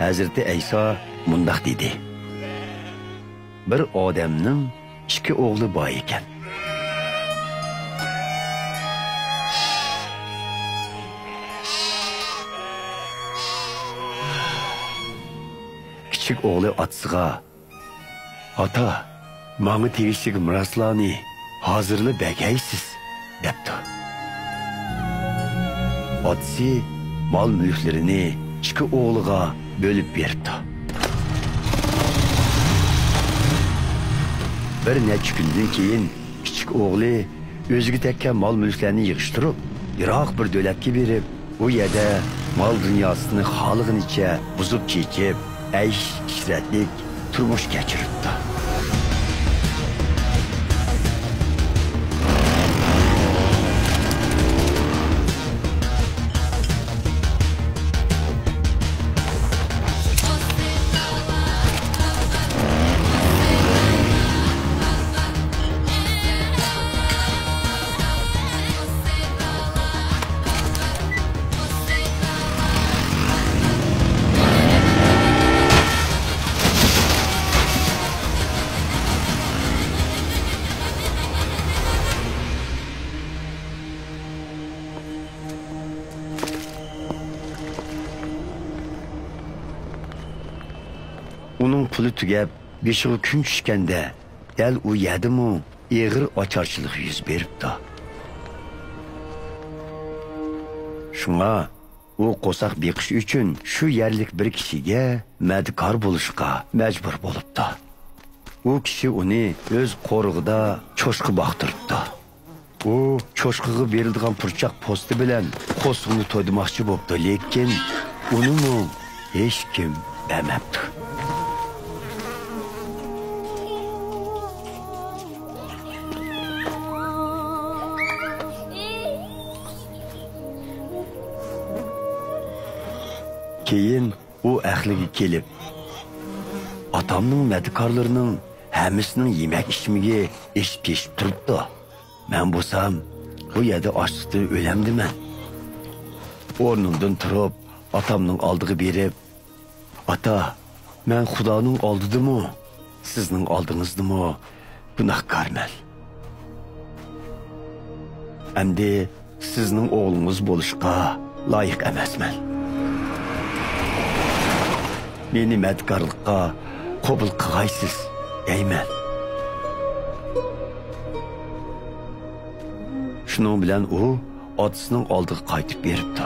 Hazreti İsa mundaq dedi. Bir odamning 2 o'g'li bor ekan. Kichik o'g'li otasiga: "Ota, menga tegishli miroslarni hozirli bagaysiz" debdi. Otasi mol mulklarini 2 o'g'liga bölüp berdi. Bir necha kundan keyin kichik o'g'li o'ziga tekkan mol mulklarni yig'ishtirib, yiroq bir davlatga berib, u yerda mol dunyosini xolig'inicha buzib chekib, aysh ishratlik turmush kechiribdi. Onun puli tugab, beshiga kun tushganda, dal u yerdimu eg'ir ocharchilik yuz beribdi. Shunga u qo'saq beqish uchun shu yerlik bir kishiga madkor bo'lishga majbur bo'libdi. U kishi uni o'z qo'rig'ida cho'shqi boqtiribdi. U cho'shqiga berilgan purchaq posti bilan qo'sqini to'ydirmoqchi bo'libdi, lekin uni hech kim bermabdi. Keyin u ahliga kelib, atamning madkorlarining hammasining yemak ishimiga eshib turibdi. Men bo'lsam, bu yerda ochlikdan o'lamdiman. O'rnimdan turib, atamning oldiga berib, "Ata, men Xudoning oldidimi, sizning oldingizdami gunohkorman. Endi sizning o'g'lingiz bo'lishga loyiq emasman. Meni madkorlikqa qabul qilg'aysiz deyman." Shuning bilan u otasining oldiga qaytib beribdi.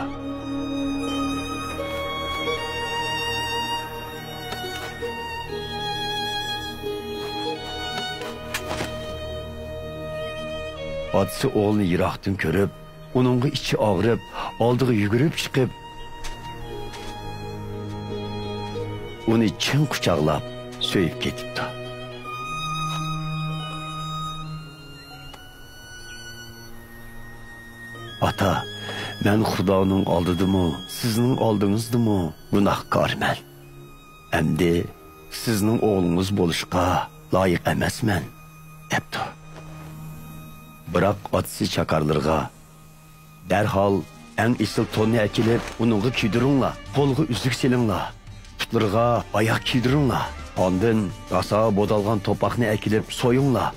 Otasi o'g'lini yiroqdan ko'rib, uningga ichi og'rib, oldiga yugurib chiqib, uni chin quchoqlab so'yib ketibdi. "Ota, men Xudoning oldidimi, sizning oldingizdami gunohkorman. Endi sizning o'g'lingiz bo'lishga loyiq emasman" debdi. Biroq otasi chakarlarga darhol eng isil tonni akilib, uningga kiydiringlar, qo'lga uzuk selinglar, putlarga oyoq kiydiringlar, ondan rosa bodalgan to'poqni akilib so'yinglar.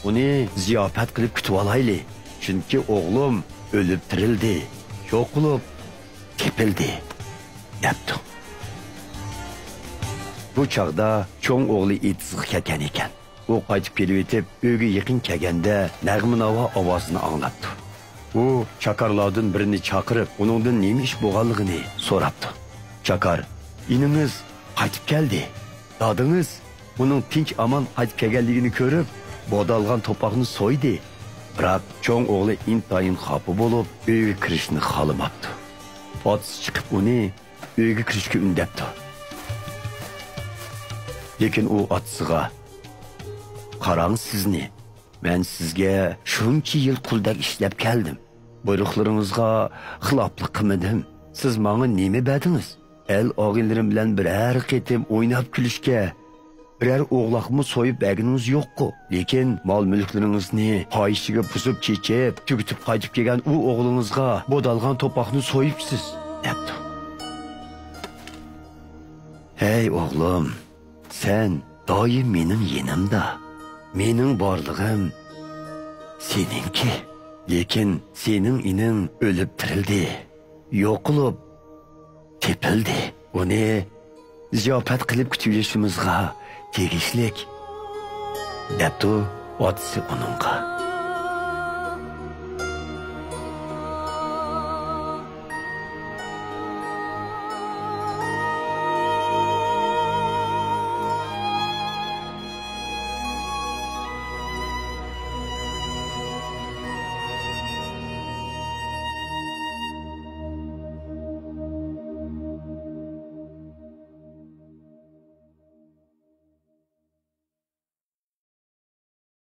Uni ziyofat qilib kutib olaylik, chunki o'g'lim o'lib tirildi, yo'q bo'lib tepildi debdi. Bu chog'da cho'ng o'g'li itizga ketgan ekan. U qaytib kelib etib, uyga yaqin kelganda nag'minova ovozini anglabdi. U chakarlardan birini chaqirib, uningdan nima ish bo'lganligini so'rabdi. Chakar: "Iningiz qaytib keldi. Dadingiz uning tinch amon qaytib kelganligini ko'rib, bodalgan to'poqni so'ydi. Biroq cho'ng o'g'li intayin xafa bo'lib, uyga kirishni xohlamabdi. Otasi chiqib uni uyga kirishga undabdi. Lekin u otasiga: "Qarang sizni, men sizga shuncha yil quldak ishlab keldim. Buyruqlaringizga xiloflik qilmadim. Siz menga nima berdingiz? El og'inlarim bilan biror qitim o'ynab kulishga, biror o'g'loqmi so'yib berganingiz yo'q-ku. Lekin mol mulklaringizni qoyishiga buzib chechib, tugitib qaytib kelgan u o'g'lingizga bodalgan to'poqni so'yibsiz" debdi. Hey oğlum, sen doim mening yenimda. Mening borlig'im seninki. Lekin sening ining o'lib tirildi. Yo'qolib tepildi. Uni ziyofat qilib kutib yurishimizga tegishlik. Debdi otasi uningga.